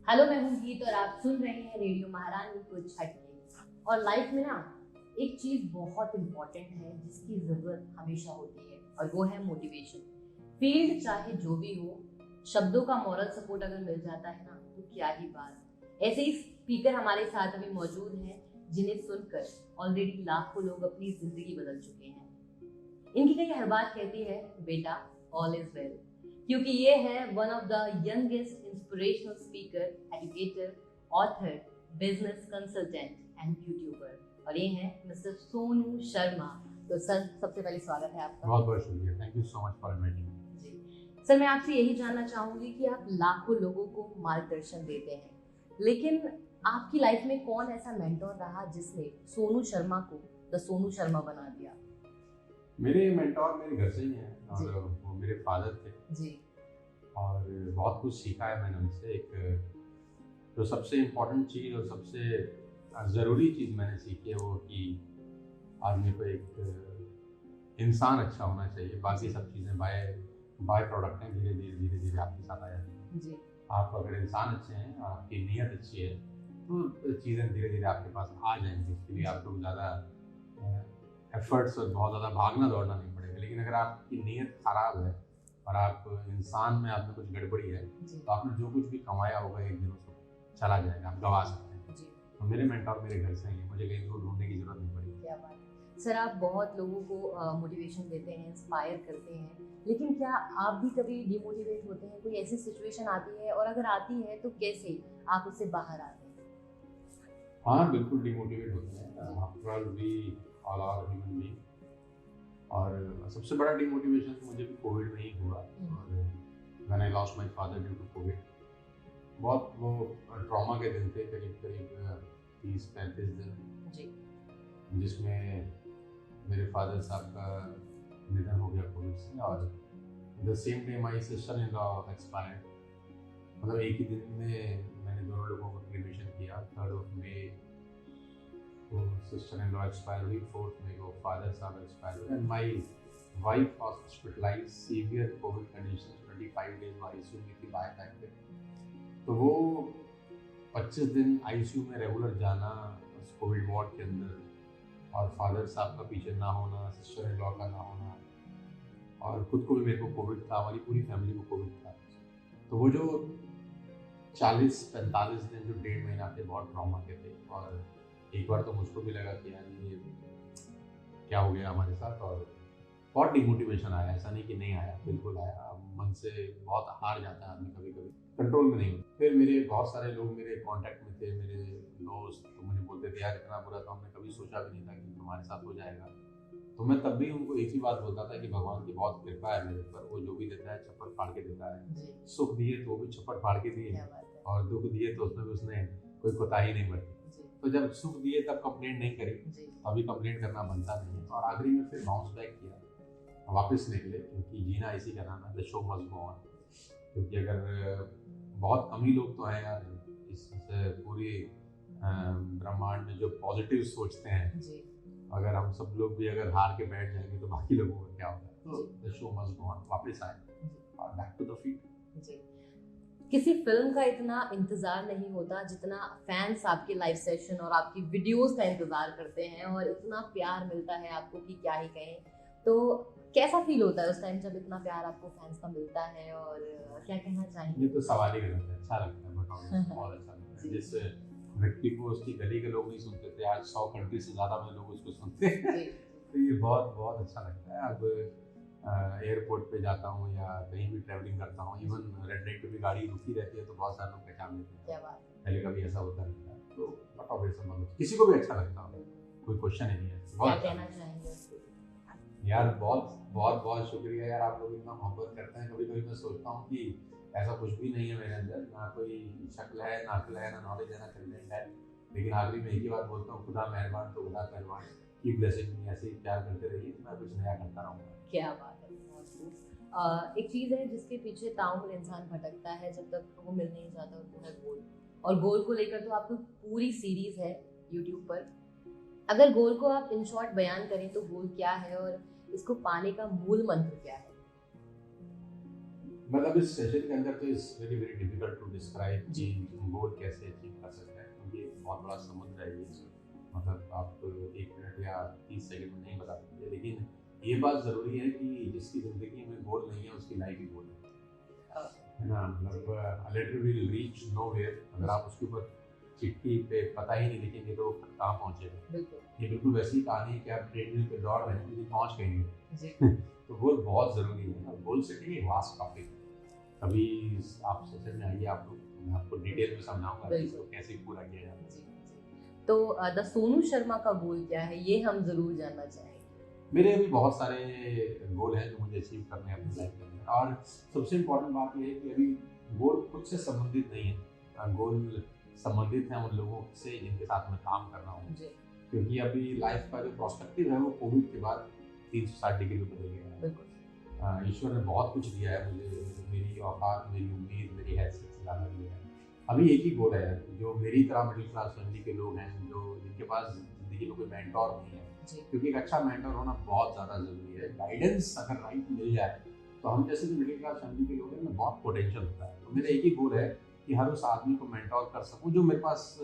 Hello, मैं हूँ गीत और आप सुन रहे हैं रेडियो महारानी कुछ हटके। और लाइफ में ना एक चीज बहुत इंपॉर्टेंट है जिसकी जरूरत हमेशा होती है और वो है मोटिवेशन। फील्ड चाहे जो भी हो, शब्दों का मॉरल सपोर्ट अगर मिल जाता है ना तो क्या ही बात। ऐसे ही स्पीकर हमारे साथ अभी मौजूद हैं जिन्हें सुनकर ऑलरेडी लाखों लोग अपनी जिंदगी बदल चुके हैं। इनकी कई हर बात कहती है बेटा ऑल इज वेल, क्योंकि ये है one of the youngest inspirational speaker, educator, author, business consultant and YouTuber, और ये हैं मिस्टर सोनू शर्मा। तो सर, सबसे पहले स्वागत है आपका। बहुत बहुत शुक्रिया, thank you so much for inviting me. जी सर, मैं आपसे यही जानना चाहूंगी कि आप लाखों लोगों को मार्गदर्शन देते हैं, लेकिन आपकी लाइफ में कौन ऐसा मेंटोर रहा जिसने सोनू शर्मा को द सोनू शर्मा बना दिया? मेरे मेंटोर मेरे घर से ही हैं और वो मेरे फादर थे जी। और बहुत कुछ सीखा है मैंने उनसे। एक जो सबसे इम्पोर्टेंट चीज़ और सबसे ज़रूरी चीज़ मैंने सीखी है वो कि आदमी को एक इंसान अच्छा होना चाहिए। बाकी सब चीज़ें बाय बाय प्रोडक्ट हैं, धीरे धीरे आपके साथ आ जाती हैं। जी। आप अगर इंसान अच्छे हैं और आपकी नीयत अच्छी है तो चीज़ें धीरे धीरे आपके पास आ जाएंगी। इसके लिए आपको ज़्यादा एफर्ट्स और बहुत ज़्यादा भागना दौड़ना नहीं पड़ेगा। लेकिन अगर आपकी नीयत ख़राब है और आप इंसान में आप में कुछ गड़बड़ी है तो आपने जो कुछ भी कमाया होगा एक दिन उसको चला जाएगा, आप गंवा सकते हैं। तो मेरे मेंटोर मेरे घर से ही हैं, मुझे कहीं दूर ढूंढने की ज़रूरत नहीं पड़ी। क्या बात है सर, आप बहुत लोगों को मोटिवेशन देते हैं, इंस्पायर करते हैं, लेकिन क्या आप भी कभी डिमोटिवेट होते हैं? कोई ऐसी सिचुएशन आती है और अगर आती है तो कैसे आप उससे बाहर आते हैं? हाँ बिल्कुल डिमोटिवेट होते हैं। After all we all are human being. और सबसे बड़ा डिमोटिवेशन मुझे भी कोविड में ही हुआ। और मैंने lost my father due to covid. बहुत वो ट्रॉमा के दिन थे, करीब करीब 30-35 दिन जी। जिसमें मेरे फादर साहब का निधन हो गया कोविड से। और the same day my sister in law expired. मतलब एक ही दिन में मैंने दोनों लोगों को क्रिमेशन किया। 3rd मई तो सिस्टर इन लॉ एक्सपायर हुई, 4th मई को फादर साहब एक्सपायर हुए and my wife was hospitalise severe covid condition. 25 days ICU में थी बायोटैक। तो वो 25 दिन आईसीयू में रेगुलर जाना उस कोविड वार्ड के अंदर, और फादर साहब का पीछे ना होना, सिस्टर इन लॉ का ना होना, और खुद को भी मेरे को कोविड था, हमारी पूरी फैमिली को कोविड था। तो वो जो 40-45 दिन जो 1.5 महीना थे बहुत ट्रॉमा के थे। और एक बार तो मुझको भी लगा कि यार ये क्या हो गया हमारे साथ, और बहुत डिमोटिवेशन आया। ऐसा नहीं कि नहीं आया, बिल्कुल आया। मन से बहुत हार जाता है आदमी, कभी कभी कंट्रोल में नहीं होता। फिर मेरे बहुत सारे लोग मेरे कांटेक्ट में थे, मेरे दोस्त, तो मुझे बोलते थे यार इतना बुरा तो हमने कभी सोचा भी नहीं था कि तुम्हारे साथ हो जाएगा। तो मैं तब भी उनको एक ही बात बोलता था कि भगवान की बहुत कृपा है मेरे ऊपर, वो जो भी देता है छप्पर फाड़ के देता है। सुख दिए तो भी छप्पर फाड़ के दिए, और दुख दिए तो उसमें भी उसने कोई कोताही नहीं बरती। तो जब सुख दिए तब कंप्लेंट नहीं करी, अभी कंप्लेंट करना बनता नहीं है। और आखिरी में फिर बाउंस बैक किया, वापस निकले, क्योंकि जीना इसी का नाम है, the show must go on. क्योंकि अगर बहुत कम ही लोग तो हैं यार इस पूरी ब्रह्मांड में जो पॉजिटिव सोचते हैं, अगर हम सब लोग भी अगर हार के बैठ जाएंगे तो बाकी लोगों का क्या होगा। तो the show must go on, वापस आए और बैक टू द फील्ड। जी। किसी फिल्म का इतना इंतजार नहीं होता जितना फैंस आपके लाइव सेशन और आपकी वीडियोस का इंतजार करते हैं, और इतना प्यार मिलता है आपको कि क्या ही कहें। तो कैसा फील होता है उस टाइम जब इतना प्यार आपको फैंस का मिलता है, और क्या कहना चाहेंगे? ये तो सवाल ही गलत है, अच्छा लगता है, बहुत अच्छा लगता है। जिस व्यक्ति को उसकी गली के लोग नहीं सुनते थे, आज 100 कंट्री से ज़्यादा में लोग उसको सुनते हैं। तो ये बहुत बहुत अच्छा लगता है। अब एयरपोर्ट पे जाता हूँ या कहीं भी ट्रैवलिंग करता हूँ, इवन रेड लाइट पे भी गाड़ी रुकी रहती है तो बहुत सारे लोग पहचान लेते हैं। क्या बात है। पहले कभी ऐसा होता नहीं था। तो बट ऑब्वियसली मतलब किसी को भी अच्छा लगता है, कोई क्वेश्चन ही नहीं है। क्या कहना चाहेंगे यार? बहुत बहुत बहुत शुक्रिया यार, आप लोग इतना मोहब्बत करते हैं। कभी कभी मैं सोचता हूँ कि ऐसा कुछ भी नहीं है मेरे अंदर, ना कोई शक्ल है, ना अक्ल है, ना नॉलेज है, ना कंटेंट है। लेकिन आखिरी में एक ही बात बोलता हूँ, खुदा मेहरबान तो खुदा पहलवान, की ब्लेसिंग में ऐसे ही प्यार करते रहिए तो मैं कुछ नया करता रहूँगा। क्या बात है, बहुत खूब। एक चीज़ है जिसके पीछे ताउम्र इंसान भटकता है जब तक वो मिल नहीं जाता, और वो है गोल। और गोल को लेकर तो आपकी पूरी सीरीज है यूट्यूब पर। अगर गोल को आप इन शॉर्ट बयान करें तो गोल क्या है और इसको पाने का मूल मंत्र क्या है? मतलब इस सेशन के अंदर तो it's very very difficult to describe कि गोल कैसे अचीव कर सकते हैं, क्योंकि बहुत बड़ा समुद्र है ये। मतलब आप 1 मिनट या 30 सेकंड में नहीं बता सकते, लेकिन ये बात ज़रूरी है कि जिसकी ज़िंदगी में गोल नहीं है उसकी लाइफ ही गोल है ना। मतलब a letter will reach nowhere, अगर आप उसके ऊपर चिट्ठी पे पता ही नहीं लिखेंगे तो कहाँ पहुँचेगा। ये बिल्कुल वैसी कहानी है कि आप ट्रेडमिल पे दौड़ रहे हैं लेकिन पहुँच कहीं नहीं। तो गोल बहुत ज़रूरी है ना। गोल सेटिंग एक वास्ट टॉपिक है, कभी आप सेशन में आइए, आप लोग मैं आपको डिटेल में समझाऊंगा कि इसको कैसे पूरा किया जाता है। तो द सोनू शर्मा का गोल क्या है, ये हम जरूर जानना चाहेंगे। मेरे अभी बहुत सारे गोल हैं जो मुझे अचीव करने हैं अपनी लाइफ में, और सबसे इम्पोर्टेंट बात यह है कि अभी गोल खुद से संबंधित नहीं है, गोल संबंधित है उन लोगों से जिनके साथ मैं काम कर रहा हूँ। क्योंकि अभी लाइफ का जो प्रोस्पेक्टिव है वो कोविड के बाद 360 डिग्री में बदल गया है। ईश्वर ने बहुत कुछ दिया है मुझे, मेरी औकात, मेरी उम्मीद, मेरी हैसियत से ज़्यादा दिया है। अभी एक ही गोल है, जो मेरी तरह मिडिल क्लास फैमिली के लोग हैं, जो जिनके पास ज़िंदगी में कोई मेंटोर नहीं है, क्योंकि एक अच्छा मेंटोर होना बहुत ज़्यादा ज़रूरी है। गाइडेंस अगर राइट मिल जाए तो हम जैसे जो मिडिल क्लास फैमिली के लोग हैं उनमें बहुत पोटेंशियल होता है। तो मेरा एक ही गोल है कि हर उस आदमी को मेंटोर कर सकूं जो मेरे पास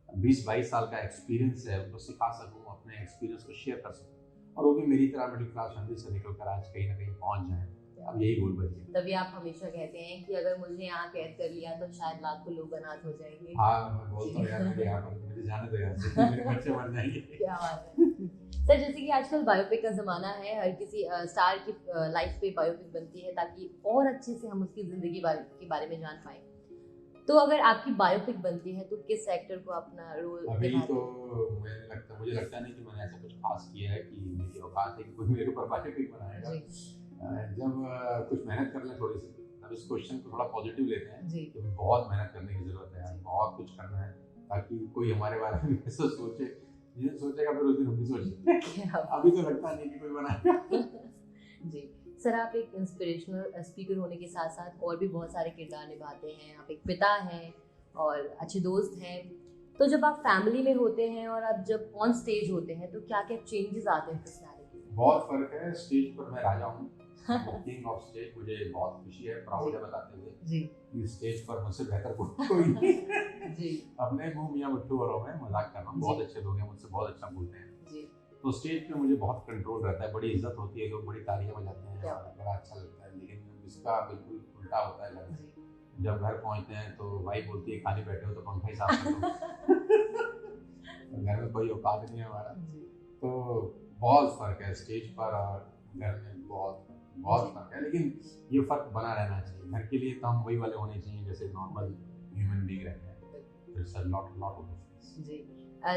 20-22 साल का एक्सपीरियंस है, उनको सिखा सकूं, अपने एक्सपीरियंस को शेयर कर सकूं, और वो भी मेरी तरह मिडिल क्लास फैमिली से निकल कर आज कहीं ना कहीं पहुंच जाए। अब यही गोल बन गया। तभी आप हमेशा कहते हैं कि अगर मुझे यहाँ कैद कर लिया तो शायद लाखों लोग अनाथ हो जाएंगे। हाँ, मैं बोलता हूँ यार, मुझे यहाँ पर मुझे जाने दो यार, मेरे बच्चे मर जाएंगे। क्या बात है सर। जैसे कि आजकल बायोपिक का ज़माना है, हर किसी स्टार की लाइफ पे बायोपिक बनती है ताकि और अच्छे से हम उसकी ज़िंदगी के बारे में जान पाएं। तो अगर आपकी बायोपिक बनती है तो किस एक्टर को अपना रोल अभी तो मुझे लगता नहीं कि मैंने ऐसा कुछ खास किया है कि मेरी औकात है कि कोई मेरे ऊपर बायोपिक बनाएगा। जब कुछ मेहनत कर लें थोड़ी सी, तब इस क्वेश्चन को थोड़ा पॉजिटिव लेते हैं कि बहुत मेहनत करने की जरूरत है, बहुत कुछ करना है, ताकि कोई हमारे बारे में ऐसा सोचे, जिसे सोचेगा फिर उस दिन हम भी सोचेंगे। अभी तो लगता नहीं कि कोई बनाएगा। जी सर, आप एक इंस्पिरेशनल स्पीकर होने के साथ साथ और भी बहुत सारे किरदार निभाते हैं। आप एक पिता हैं और अच्छे दोस्त हैं। तो जब आप फैमिली में होते हैं और आप जब ऑन स्टेज होते हैं तो क्या क्या चेंजेस आते हैं पर्सनालिटी में? बहुत फर्क है। स्टेज पर मैं राजा हूँ, किंग ऑफ स्टेज। मुझे बहुत खुशी है, प्राउड है बताते हुए कि स्टेज पर मुझसे बेहतर कोई नहीं जी। अपने मुंह मियां मिट्टू औरों में मजाक कर रहा हूँ, बहुत अच्छे लोग हैं, मुझसे बहुत अच्छा बोलते हैं जी। तो स्टेज पे मुझे बहुत कंट्रोल रहता है, बड़ी इज्जत होती है, लोग बड़ी तालियां बजाते हैं और बड़ा अच्छा लगता है। लेकिन इसका बिल्कुल उल्टा होता है घर। जब घर पहुंचते हैं तो भाई बोलती है खाली बैठे हो तो पंखा ही साफ कर दो। घर में कोई औकात नहीं है हमारा। तो बहुत फर्क है स्टेज पर और घर में, बहुत फर्क है। लेकिन ये फर्क बना रहना चाहिए। घर के लिए तो हम वही वाले होने चाहिए जैसे नॉर्मल ह्यूमन बीइंग रहते हैं। It's a lot of difference जी।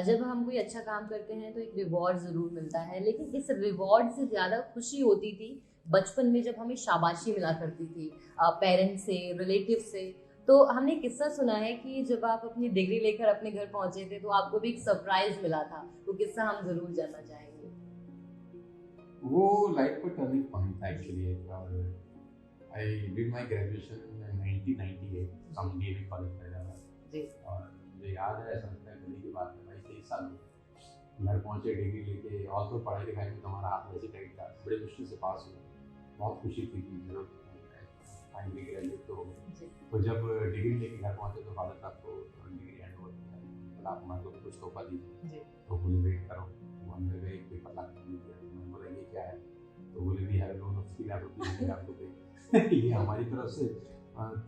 जब हम कोई अच्छा काम करते हैं तो एक रिवॉर्ड ज़रूर मिलता है, लेकिन इस रिवॉर्ड से ज़्यादा खुशी होती थी बचपन में जब हमें शाबाशी मिला करती थी पेरेंट्स से, रिलेटिव से। तो हमने किस्सा सुना है कि जब आप अपनी डिग्री लेकर अपने घर पहुंचे थे तो आपको भी एक सरप्राइज मिला था। वो किस्सा हम ज़रूर जानना चाहेंगे। वो लाइफ का टर्निंग पॉइंट था एक्चुअली। और I did my graduation in 1998 from DAV college Faridabad जी। और मुझे याद है, ऐसा लगता है कल की बात है, 23 साल हुए घर पहुंचे डिग्री लेके। और तो पढ़ाई लिखाई में हमारा हाथ वैसे टाइट था, बड़े मुश्किल से पास हुए। बहुत खुशी थी कि जरूर फाइनली ग्रेजुएट तो हो गए। तो जब डिग्री लेके घर पहुंचे तो फादर साहब को डिग्री हैंड ओवर किया, बोला आप हमारे को कुछ तोहफा दीजिए। तो बोले वेट करो, वो अंदर गए, एक पेपर ला के दिया। मैंने बोला ये क्या है? तो बोले we have loan of 3 lakh rupees आपको पे। ये हमारी तरफ से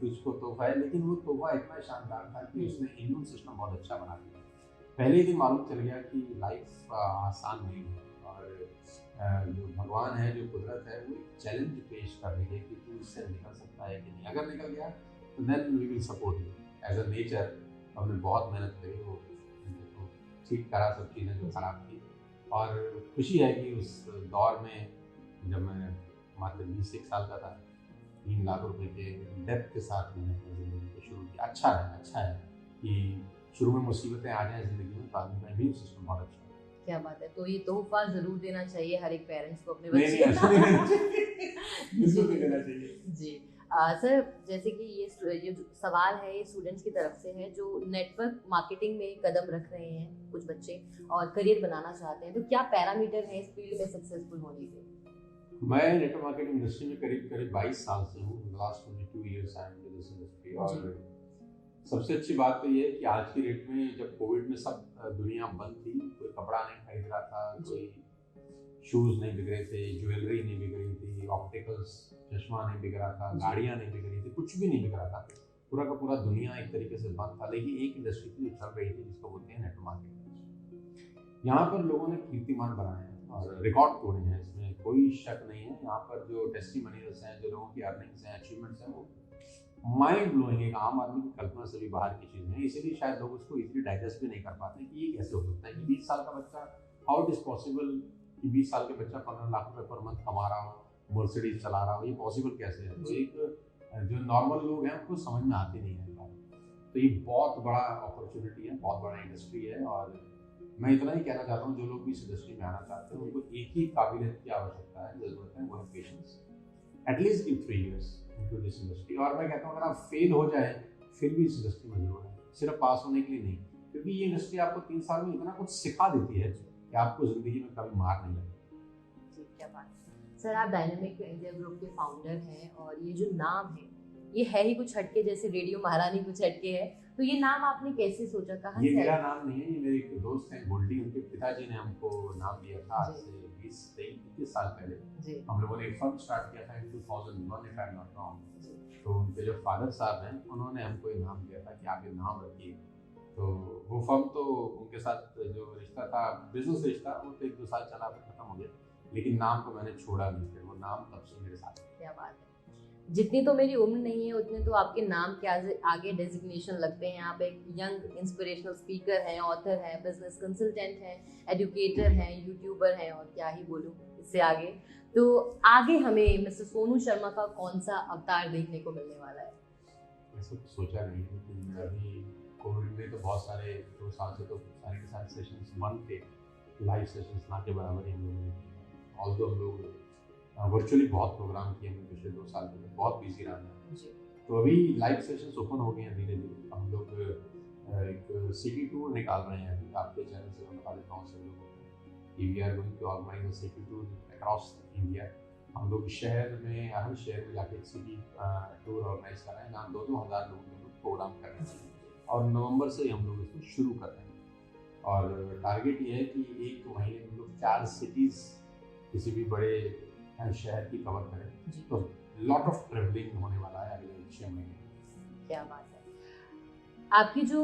तुझको तोहफा है। लेकिन वो तोहफा इतना शानदार था कि उसने इम्यून सिस्टम बहुत अच्छा बना दिया। पहले ही दिन मालूम चल गया कि लाइफ आसान नहीं है, और जो भगवान है, जो कुदरत है, वो एक चैलेंज पेश कर रही है कि तू इससे निकल सकता है कि नहीं। अगर निकल गया तो then we will support you as a nature. हमने बहुत मेहनत करी, वो ठीक करा सब चीज़ें जो खराब थी। और खुशी है कि उस दौर में जब मैं मात्र 21 साल का था, 3 लाख रुपए के डेब्ट के साथ मैंने अपनी ज़िंदगी को शुरू किया। अच्छा है कि शुरू में मुसीबतें आ जाएं ज़िंदगी में, बाद में इम्यून सिस्टम बहुत अच्छा है। क्या बात है। तो ये तोहफा ज़रूर देना चाहिए हर एक पेरेंट्स को अपने बच्चे को। नहीं देना चाहिए जी। सर, जैसे कि ये जो सवाल है ये स्टूडेंट्स की तरफ से है जो नेटवर्क मार्केटिंग में कदम रख रहे हैं कुछ बच्चे और करियर बनाना चाहते हैं, तो क्या पैरामीटर है इस फील्ड में सक्सेसफुल होने के? मैं नेटवर्क मार्केटिंग इंडस्ट्री में करीब 22 साल से हूँ। Last 22 years I am in this industry. और सबसे अच्छी बात तो ये है कि आज की डेट में जब कोविड में सब दुनिया बंद थी, कोई कपड़ा नहीं खरीद रहा था, कोई शूज़ नहीं बिक रहे थे, ज्वेलरी नहीं बिक रही थी, ऑप्टिकल्स चश्मा नहीं बिक रहा था, गाड़ियाँ नहीं बिक रही थी, कुछ भी नहीं बिक रहा था, पूरा का पूरा दुनिया एक तरीके से बंद था। लेकिन एक इंडस्ट्री थी जो चल रही थी, जिसको बोलते हैं नेटवर्क मार्केटिंग। यहाँ पर लोगों ने कीर्तिमान बनाए हैं और रिकॉर्ड तोड़े हैं, इसमें कोई शक नहीं है। यहाँ पर जो टेस्टिमोनियल्स हैं, जो लोगों की अर्निंग्स हैं, अचीवमेंट्स हैं, वो माइंड ब्लोइंग, एक आम आदमी की कल्पना से भी बाहर की चीज़ है। इसीलिए शायद लोग उसको इजीली डाइजेस्ट भी नहीं कर पाते कि ये कैसे हो सकता है कि 20 साल का बच्चा, हाउ इट इज पॉसिबल कि 20 साल के बच्चा 15 लाख रुपए पर मंथ कमा रहा हो, मर्सिडीज चला रहा हो, ये पॉसिबल कैसे है? तो एक जो नॉर्मल लोग हैं उनको समझ में आती नहीं है बात। तो ये बहुत बड़ा अपॉर्चुनिटी है, बहुत बड़ा इंडस्ट्री है। और मैं इतना ही कहना चाहता हूँ, जो लोग भी इस इंडस्ट्री में आना चाहते हैं उनको एक ही काबिलियत की आवश्यकता है, ज़रूरत है, वो है patience. At least in 3 years into this industry। और मैं कहता हूँ अगर आप फेल हो जाए फिर भी इस इंडस्ट्री में जरूर है, सिर्फ पास होने के लिए नहीं, क्योंकि ये इंडस्ट्री आपको 3 साल में इतना कुछ सिखा देती है कि आपको जिंदगी में कभी मार नहीं लगती। जी, क्या बात है सर। आप डायनामिक इंडिया ग्रुप के फाउंडर हैं और ये जो नाम है ये है ही कुछ हटके, जैसे रेडियो महारानी कुछ हटके है, तो ये नाम आपने कैसे सोचा, कहाँ ये से? मेरा नाम नहीं है, ये मेरे एक दोस्त हैं गोल्डी, उनके पिताजी ने हमको नाम दिया था आज से 20-21 साल पहले। हम लोगों ने एक फर्म स्टार्ट किया था इन 2001 if I am not wrong. तो उनके जो फादर साहब हैं उन्होंने हमको ये नाम दिया था कि आप ये नाम रखिए। तो वो फर्म तो उनके साथ जो रिश्ता था, बिजनेस रिश्ता, वो तो 1-2 साल चला फिर खत्म हो गया, लेकिन नाम को मैंने छोड़ा नहीं, फिर वो नाम तब से मेरे साथ। क्या बात है। जितनी तो मेरी उम्र नहीं है उतने तो आपके नाम के आगे डेजिग्नेशन लगते हैं। आप एक यंग इंस्पिरेशनल स्पीकर हैं, ऑथर हैं, बिजनेस कंसल्टेंट हैं, एजुकेटर हैं, यूट्यूबर हैं, और क्या ही बोलूँ इससे आगे। तो आगे हमें मिस्टर सोनू शर्मा का कौन सा अवतार देखने को मिलने वाला है? ऐसा कुछ सोचा नहीं, लेकिन अभी कोविड में तो बहुत सारे 2 साल से तो सारे के सारे सेशंस बंद थे, लाइव सेशंस ना के बराबर ही हम लोगों ने किए। ऑल्दो हम लोग वर्चुअली बहुत प्रोग्राम किए हमने पिछले 2 साल में, बहुत बिजी रहा है। तो अभी लाइव सेशंस ओपन हो गए हैं धीरे धीरे। हम लोग एक सिटी टूर निकाल रहे हैं अभी, आपके चैनल से मैं बता देता हूँ सब लोगों को कि we are going to organise a city tour across India. हम लोग शहर में, हर शहर में जाके एक सिटी टूर ऑर्गेनाइज कर रहे हैं, जहाँ 2-2 हज़ार लोग हम लोग प्रोग्राम कर रहे हैं। और नवंबर से हम लोग इसको शुरू कर रहे हैं। और टारगेट ये है कि 1 महीने में हम लोग 4 सिटीज़ किसी भी बड़े शहर की कवर करें। तो लॉट ऑफ ट्रेवलिंग होने वाला है अगले 6 महीने। क्या बात है। आपकी जो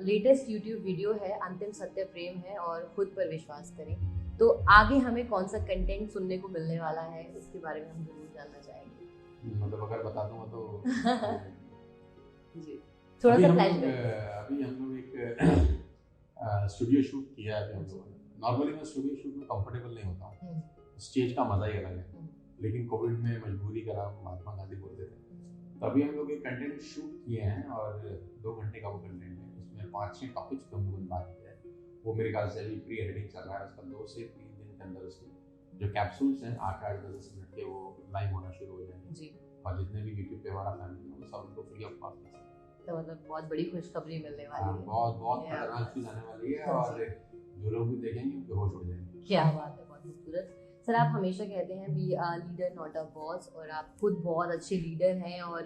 लेटेस्ट यूट्यूब वीडियो है अंतिम सत्य प्रेम है और खुद पर विश्वास करें, तो आगे हमें कौन सा कंटेंट सुनने को मिलने वाला है, इसके बारे में हम जरूर जानना चाहेंगे। मतलब अगर बता दूंगा तो जी, थोड़ा सा फ्लैशबैक। अभी हम लोग एक स्टूडियो शूट किया है। अभी हम लोगों ने, नॉर्मली मैं स्टूडियो शूट में कंफर्टेबल नहीं होता हूँ, स्टेज का मजा ही अलग है, लेकिन कोविड में मजबूरी का नाम महात्मा गांधी बोलते थे। तो अभी हम लोग एक कंटेंट शूट किए हैं और 2 घंटे का वो कंटेंट है, उसमें 5-6 टॉपिक्स पे हम लोगों ने बात किया है। वो मेरे ख्याल से अभी प्री एडिटिंग चल रहा है, उसका 2 से 3 दिन के अंदर उसके जो कैप्सूल्स हैं 8-10 मिनट के वो लाइव होना शुरू हो जाएंगे जी। और जितने भी यूट्यूब पे हमारा फैमिली है वो सब उनको फ्री ऑफ कॉस्ट मिल सकता है। तो मतलब बहुत बड़ी खुशखबरी मिलने वाली है, बहुत खतरनाक चीज आने वाली है और जो लोग भी देखेंगे उनके होश उड़ जाएंगे। क्या बात है, बहुत खूबसूरत। सर, आप हमेशा कहते हैं be a leader not a boss, और आप खुद बहुत अच्छे लीडर हैं और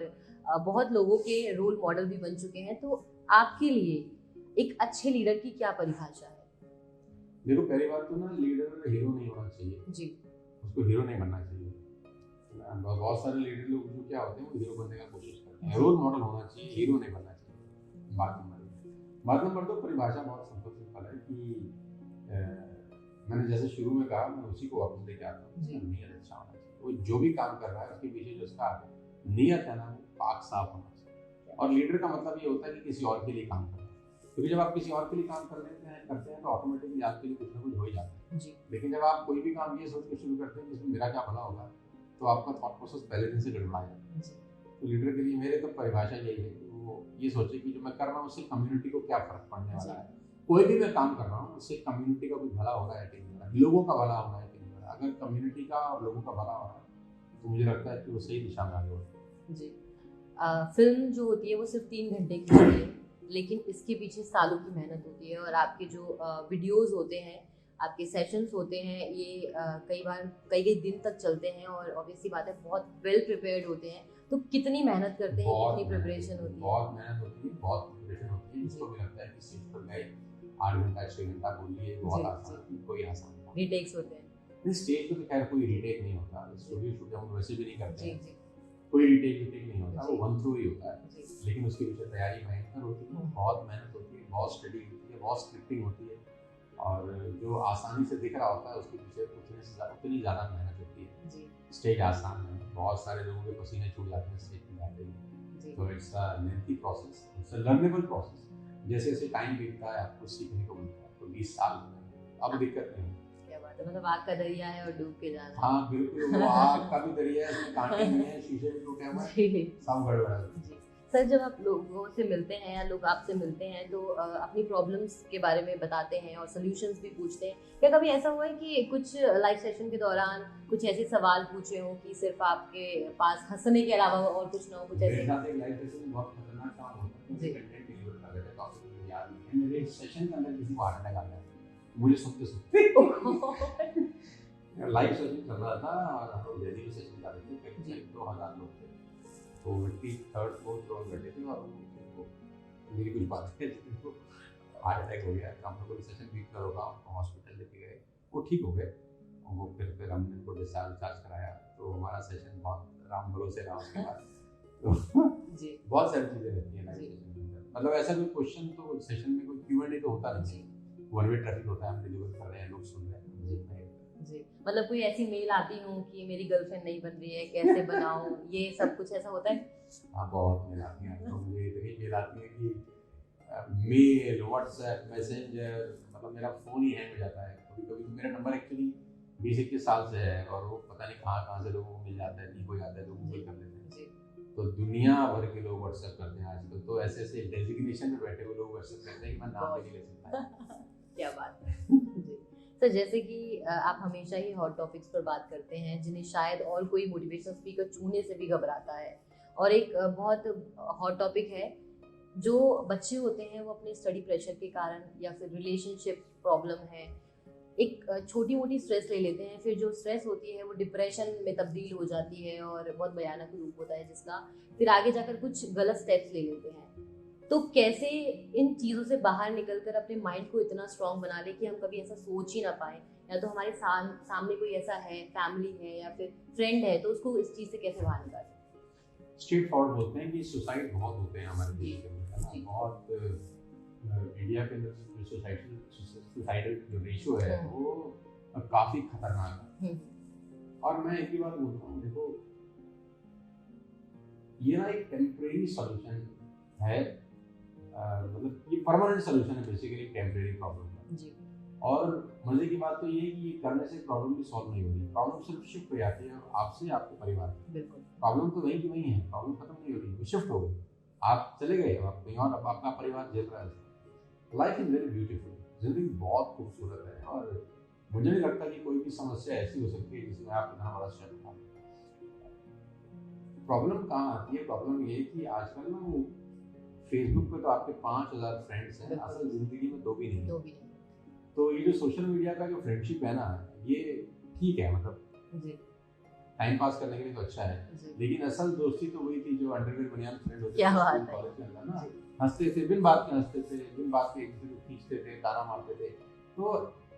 बहुत लोगों के रोल मॉडल भी बन चुके हैं। तो आपके लिए एक अच्छे लीडर की क्या परिभाषा है? देखो, पहली बात तो ना, लीडर हीरो नहीं होना चाहिए जी, उसको हीरो नहीं बनना चाहिए। बहुत सारे लीडर लोग जो क्या होते हैं वो हीरो बनने का कोशिश करते हैं, रोल मॉडल होना चाहिए, हीरो नहीं बनना चाहिए। बात नंबर 2 परिभाषा बहुत सिंपल है कि मैंने जैसे शुरू में कहा, मैं उसी को वापस लेके आता हूँ, नीयत अच्छा होना चाहिए। वो जो भी काम कर रहा है उसके पीछे जो उसका नीयत है ना, वो पाक साफ होना चाहिए। और लीडर का मतलब ये होता है कि किसी और के लिए काम करना, क्योंकि जब आप किसी और के लिए काम करते हैं तो ऑटोमेटिकली आपके लिए कुछ ना कुछ हो ही जाता है। लेकिन जब आप कोई भी काम ये सोच के शुरू करते हैं कि इसमें मेरा क्या भला होगा, तो आपका थॉट प्रोसेस पहले दिन से गड़बड़ा जाता है। तो लीडर के लिए मेरे तो परिभाषा यही है कि वो ये सोचे कि जो मैं कर रहा हूँ उससे कम्युनिटी को क्या फर्क पड़ने वाला है। कोई भी मैं काम कर रहा हूँ उससे कम्युनिटी का भी भला हो रहा है कि नहीं हो रहा है, लोगों का भला हो रहा है कि नहीं हो रहा है। अगर कम्युनिटी का और लोगों का भला हो रहा है तो मुझे लगता है कि वो सही दिशा में आगे बढ़ता है जी। फिल्म जो होती है वो सिर्फ 3 घंटे की होती है, लेकिन इसके पीछे सालों की मेहनत होती है। और आपके जो वीडियोस होते हैं आपके सेशंस होते हैं ये कई बार कई दिन तक चलते हैं और ऑब्वियसली बात है बहुत वेल प्रिपेयर्ड होते हैं, तो कितनी मेहनत करते हैं, कितनी प्रिपरेशन होती है? बहुत मेहनत होती है, बहुत प्रिपरेशन होती है। इसको भी लगता है कि स्टेज पर गए 8 घंटा 6 घंटा बोलिए, बहुत आसान, कोई आसान नहीं। रीटेक्स होते हैं? नहीं, स्टेज पे तो खैर कोई रीटेक नहीं होता, स्टूडियो शूट हम वैसे भी नहीं करते हैं, जी कोई रीटेक नहीं होता, वो वन थ्रू ही होता है। लेकिन उसके पीछे तैयारी भयंकर होती है, बहुत मेहनत होती है, बहुत स्टडी होती है, बहुत स्क्रिप्टिंग होती है, और जो आसानी से दिख रहा होता है उसके पीछे उतनी ज़्यादा मेहनत होती है। स्टेज आसान नहीं, बहुत सारे लोगों के पसीने छूट जाते हैं स्टेज पे जाते ही, तो it's a lengthy process, it's a learnable process. जैसे जैसे टाइम बीतता है आपको सीखने को मिलता है, तो 20 साल हो गए, अब दिक्कत नहीं होती। क्या बात है, मतलब आग का दरिया है और डूब के जाना। हाँ बिल्कुल, वो आग का भी दरिया है, इसमें कांटे भी हैं, शीशे भी टूटे हुए हैं, सब गड़बड़ है। सर जब आप लोगों से मिलते हैं या लोग आपसे मिलते हैं तो अपनी प्रॉब्लम्स के बारे में बताते हैं और सॉल्यूशंस भी पूछते हैं, क्या कभी ऐसा हुआ है कि कुछ लाइव सेशन के दौरान कुछ ऐसे सवाल पूछे हो कि सिर्फ आपके पास हंसने के अलावा और कुछ ना हो? कुछ ऐसे? मेरे साथ एक लाइव सेशन में बहुत खतरनाक काम होता है, कंटेंट डिलीवर कर रहे थे, टॉपिक मुझे याद नहीं है, मेरे सेशन के अंदर किसी को हार्ट अटैक आ गया, मुझे सुनते लाइव सेशन चल रहा था और हम लोग दिल्ली में सेशन कर रहे थे, करीब 2000 लोग थे, तो 3rd 4th फ्लोर बैठे थे और मेरी कुछ बात है तो हार्ट अटैक हो गया, हम लोग को सेशन ठीक करोगा, हॉस्पिटल लेके गए, वो ठीक हो गए, और वो फिर हमने उनको डिस्चार्ज कराया, तो हमारा सेशन बहुत राम भरोसे रहा उसके बाद। तो जी बहुत सारी चीज़ें रहती हैं लाइव सेशन के अंदर, मतलब ऐसा कोई क्वेश्चन तो सेशन में कोई Q&A तो होता नहीं, वन वे ट्रैफिक होता है, हम डिलीवर कर रहे हैं, लोग सुन रहे हैं, जी, मतलब कोई ऐसी मेल आती हो कि मेरी गर्लफ्रेंड नहीं बन रही है, कैसे बनाऊं, ये सब कुछ ऐसा होता है? हाँ बहुत मेल आती हैं, तो मुझे इतनी मेल आती है कि मेल, व्हाट्सएप, मैसेंजर, मतलब मेरा फ़ोन ही हैंग हो जाता है कभी कभी। तो मेरा नंबर एक्चुअली 20-21 साल से है और वो पता नहीं कहाँ से लोगों को मिल जाता है, लीक हो जाता है, लोग गूगल कर लेते हैं, तो दुनिया भर के लोग व्हाट्सएप करते हैं आजकल, तो ऐसे ऐसे डेजिग्नेशन में बैठे हुए लोग व्हाट्सएप करते हैं कि मैं नाम भी नहीं ले सकता। क्या बात है जी। सर जैसे कि आप हमेशा ही हॉट टॉपिक्स पर बात करते हैं जिन्हें शायद और कोई मोटिवेशनल स्पीकर छूने से भी घबराता है, और एक बहुत हॉट टॉपिक है जो बच्चे होते हैं वो अपने स्टडी प्रेशर के कारण या फिर रिलेशनशिप प्रॉब्लम है, एक छोटी मोटी स्ट्रेस ले लेते हैं, फिर जो स्ट्रेस होती है वो डिप्रेशन में तब्दील हो जाती है और बहुत भयानक रूप होता है जिसका, फिर आगे जाकर कुछ गलत स्टेप्स ले लेते हैं। तो कैसे इन चीज़ों से बाहर निकलकर अपने माइंड को इतना स्ट्रांग बना ले कि हम कभी ऐसा सोच ही ना पाए, या तो हमारे सामने कोई ऐसा है, फैमिली है या फिर फ्रेंड है, तो उसको इस चीज़ से कैसे बाहर निकालें? स्ट्रेट फॉरवर्ड बोलते हैं कि सुसाइड बहुत होते हैं हमारे देश के अंदर, बहुत इंडिया के अंदर सुसाइडल जो रेशियो है वो काफ़ी खतरनाक है। और मैं एक ही बात बोलता हूँ, देखो ये ना एक टेम्परेरी सॉल्यूशन है, मतलब ये परमानेंट सॉल्यूशन है बेसिकली टेम्परेरी प्रॉब्लम का। और मजे की बात तो ये है कि ये करने से प्रॉब्लम भी सॉल्व नहीं हो रही, प्रॉब्लम सिर्फ शिफ्ट हो जाती है आपसे आपके परिवार में। बिल्कुल, प्रॉब्लम तो वही की वही है, प्रॉब्लम खत्म नहीं हो रही, वो शिफ्ट हो गई, आप चले गए, आप कहीं और, अब आपका परिवार झेल रहा है। लाइफ इज वेरी ब्यूटीफुल, जिंदगी बहुत खूबसूरत है, और मुझे नहीं लगता कि कोई भी समस्या ऐसी हो सकती है जिसमें आप इतना बड़ा स्टेप उठा। प्रॉब्लम कहाँ आती है? प्रॉब्लम ये है कि आजकल ना वो फेसबुक पे तो आपके 5000 फ्रेंड्स हैं, असल जिंदगी में दो भी नहीं। तो ये जो सोशल मीडिया का जो फ्रेंडशिप है ना, ये ठीक है, मतलब टाइम पास करने के लिए तो अच्छा है, लेकिन असल दोस्ती तो वही थी जो अंडरवेयर बनियान फ्रेंड होते थे कॉलेज के अंदर ना, हंसते थे, बिन बात के हंसते थे, बिन बात के एक दूसरे को खींचते थे, ताना मारते थे। तो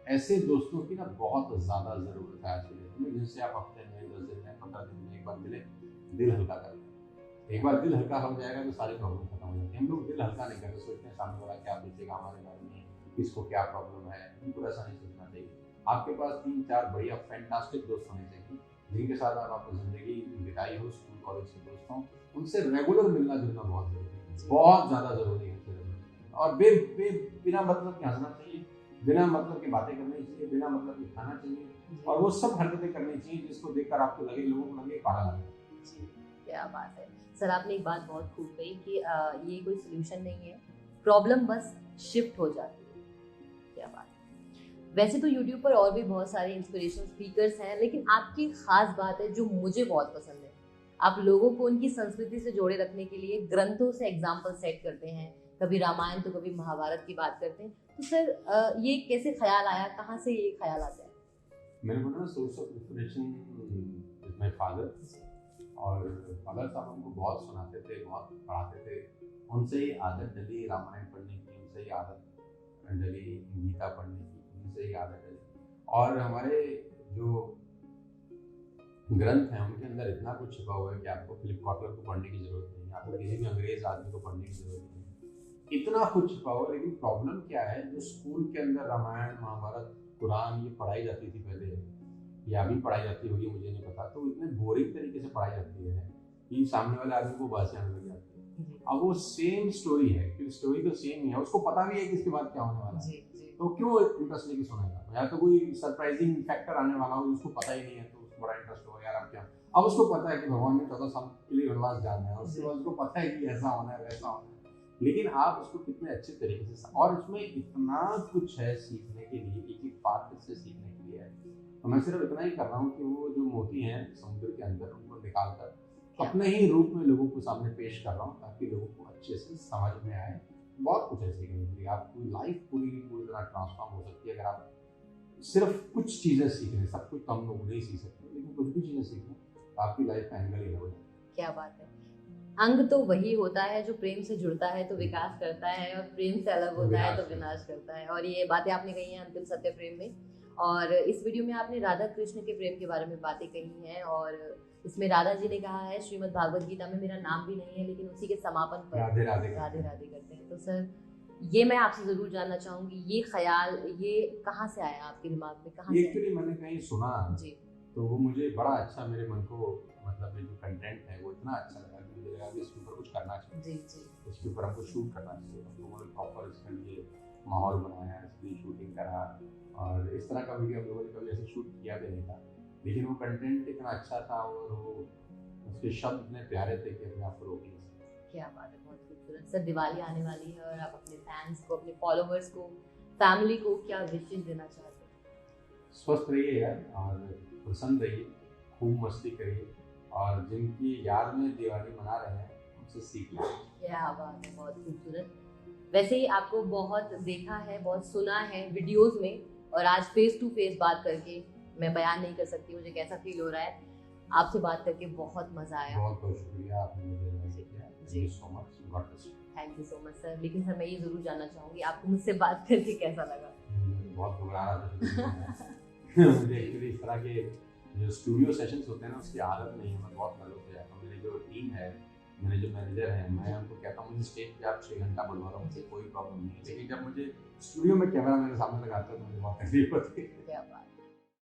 ऐसे दोस्तों की ना बहुत ज़्यादा ज़रूरत है आज के डेट में, जिनसे आप हफ्ते में, 10 दिन में, 15 दिन में एक बार मिले, दिल हल्का कर लें। एक बार दिल हल्का हो जाएगा तो सारी प्रॉब्लम खत्म हो जाती है। हम लोग दिल हल्का नहीं करते, सोचते हैं सामने वाला क्या सोचेगा हमारे बारे में, किसको क्या प्रॉब्लम है, उनको ऐसा नहीं सोचना चाहिए। आपके पास 3-4 बढ़िया फैंटास्टिक दोस्त होने चाहिए, जिनके साथ आप अपनी ज़िंदगी बिताई हो, स्कूल कॉलेज के दोस्त हों, उनसे रेगुलर मिलना जुलना बहुत ज़रूरी है, बहुत ज़्यादा ज़रूरी है। और बिना मतलब के हंसना चाहिए, बिना मतलब के बातें करनी चाहिए, बिना मतलब के खाना चाहिए, और वो सब हरकतें करनी चाहिए जिसको देखकर आपको लगे, लोगों को लगे पागल है। क्या बात है सर, आपने एक बात बहुत खूब कही कि ये कोई सोल्यूशन नहीं है, प्रॉब्लम बस शिफ्ट हो जाती है। क्या बात है। वैसे तो YouTube पर और भी बहुत सारे इंस्पिरेशनल स्पीकर्स हैं, लेकिन आपकी खास बात है जो मुझे बहुत पसंद है, आप लोगों को उनकी संस्कृति से जोड़े रखने के लिए ग्रंथों से एग्जाम्पल सेट करते हैं कभी रामायण तो कभी महाभारत की बात करते हैं। तो सर ये कैसे ख्याल आया, कहाँ से ये ख्याल आता है? मैंने बोला ना, source of inspiration is my father. और फादर साहब हमको बहुत सुनाते थे, बहुत पढ़ाते थे। उनसे ही आदत डली रामायण पढ़ने की, उनसे ही आदत डली गीता पढ़ने की, उनसे ही आदत डली। और हमारे जो ग्रंथ हैं उनके अंदर इतना कुछ छुपा हुआ है कि आपको फिलिप कॉटलर को पढ़ने की जरूरत नहीं है, आपको किसी भी अंग्रेज आदमी को पढ़ने की जरूरत नहीं है, इतना कुछ छुपा हुआ है। लेकिन प्रॉब्लम क्या है, जो स्कूल के अंदर रामायण महाभारत कुरान ये पढ़ाई जाती थी पहले, या अभी पढ़ाई जाती होगी मुझे नहीं पता, तो इतने बोरिंग तरीके से पढ़ाई जाती है कि सामने वाले आदमी को बात आने लग जाती है। अब वो सेम स्टोरी है, क्योंकि स्टोरी तो सेम ही है, उसको पता भी है कि इसके बाद क्या होने वाला है, तो क्यों इंटरेस्ट लेके सुनेगा? या तो कोई सरप्राइजिंग फैक्टर आने वाला हो जिसको पता ही नहीं है, तो उसको बड़ा इंटरेस्ट होगा, यार अब क्या। अब उसको पता है कि भगवान ने 14 साल के लिए वनवास जाना है, उसके बाद उसको पता है कि ऐसा होना है वैसा होना है, लेकिन आप उसको कितने अच्छे तरीके से, और उसमें इतना कुछ है सीखने के लिए, एक एक पार्ट से सीखने के लिए है। तो मैं सिर्फ इतना ही कर रहा हूँ कि वो जो मोती हैं समुद्र के अंदर, उनको निकाल कर अपने ही रूप में लोगों को सामने पेश कर रहा हूँ, ताकि लोगों को अच्छे से समझ में आए। बहुत कुछ है सीखने के लिए, आपकी लाइफ पूरी तरह ट्रांसफॉर्म हो सकती है अगर आप सिर्फ कुछ चीज़ें सीख रहे हैं। सब कुछ तो हम लोग नहीं सीख सकते, लेकिन कुछ भी चीज़ें सीख लें तो आपकी लाइफ का एंगल ही हो जाए। क्या बात है। अंग तो वही होता है जो प्रेम से जुड़ता है तो विकास करता है, और प्रेम से अलग होता है तो विनाश करता है। और ये बातें आपने कही हैं अंतिम सत्य प्रेम में, और इस वीडियो में आपने राधा कृष्ण के प्रेम के बारे में बातें कही हैं। और इसमें राधा जी ने कहा है, श्रीमद् भागवत गीता में मेरा नाम भी नहीं है, लेकिन उसी के समापन पर राधे राधे राधे राधे करते हैं। तो सर ये मैं आपसे जरूर जानना चाहूंगी, ये ख्याल ये कहाँ से आया आपके दिमाग में, कहाँ से? एक्चुअली मैंने कहीं सुना जी, तो वो मुझे बड़ा अच्छा, मेरे मन को मतलब ये जो कंटेंट है वो इतना अच्छा लगा कि मुझे लगा कि इसके ऊपर कुछ करना चाहिए। जी जी, इसके ऊपर हमको शूट करना चाहिए। तो मैंने प्रॉपर इसके लिए माहौल बनाया, इसकी शूटिंग करा, और इस तरह का वीडियो हम लोगों ने कभी ऐसे शूट किया भी नहीं था, लेकिन वो कंटेंट इतना अच्छा था और वो उसके शब्द इतने प्यारे थे कि अपने आप को रोक नहीं सकते। क्या बात है, बहुत खूबसूरत। सर दिवाली आने वाली है और आप अपने फैंस को, अपने फॉलोवर्स को, फैमिली को क्या विशेष देना चाहते हैं? स्वस्थ रहिए यार, और प्रसन्न रहिए, खूब मस्ती करिए, और जिनकी याद में दिवाली मना रहे हैं उनसे सीखिए। क्या बात है, बहुत खूबसूरत। वैसे ही आपको बहुत देखा है, बहुत सुना है वीडियोस में, और आज फेस टू फेस बात करके मैं बयान नहीं कर सकती मुझे कैसा फील हो रहा है। आपसे बात करके बहुत मजा आया। बहुत बहुत शुक्रिया, आपने मुझे इनवाइट किया। Thank you so much, God bless you. Thank you so much sir. लेकिन सर मैं ये जरूर जानना चाहूंगी, आपको मुझसे बात करके कैसा लगा? बहुत घबरा रहा था मुझे एक्चुअली इस तरह के जो स्टूडियो सेशंस होते हैं ना, उसकी आदत नहीं है, मैं बहुत नर्वस हो जाता हूँ। मेरी जो टीम है, मेरे जो मैनेजर हैं, मैं उनको कहता हूँ मुझे स्टेज पे आप 6 घंटा बुलवा रहा हूँ, मुझे कोई प्रॉब्लम नहीं है, लेकिन जब मुझे स्टूडियो में कैमरा मेरे सामने लगाते हैं तो मुझे बहुत तकलीफ होती है। क्या बात।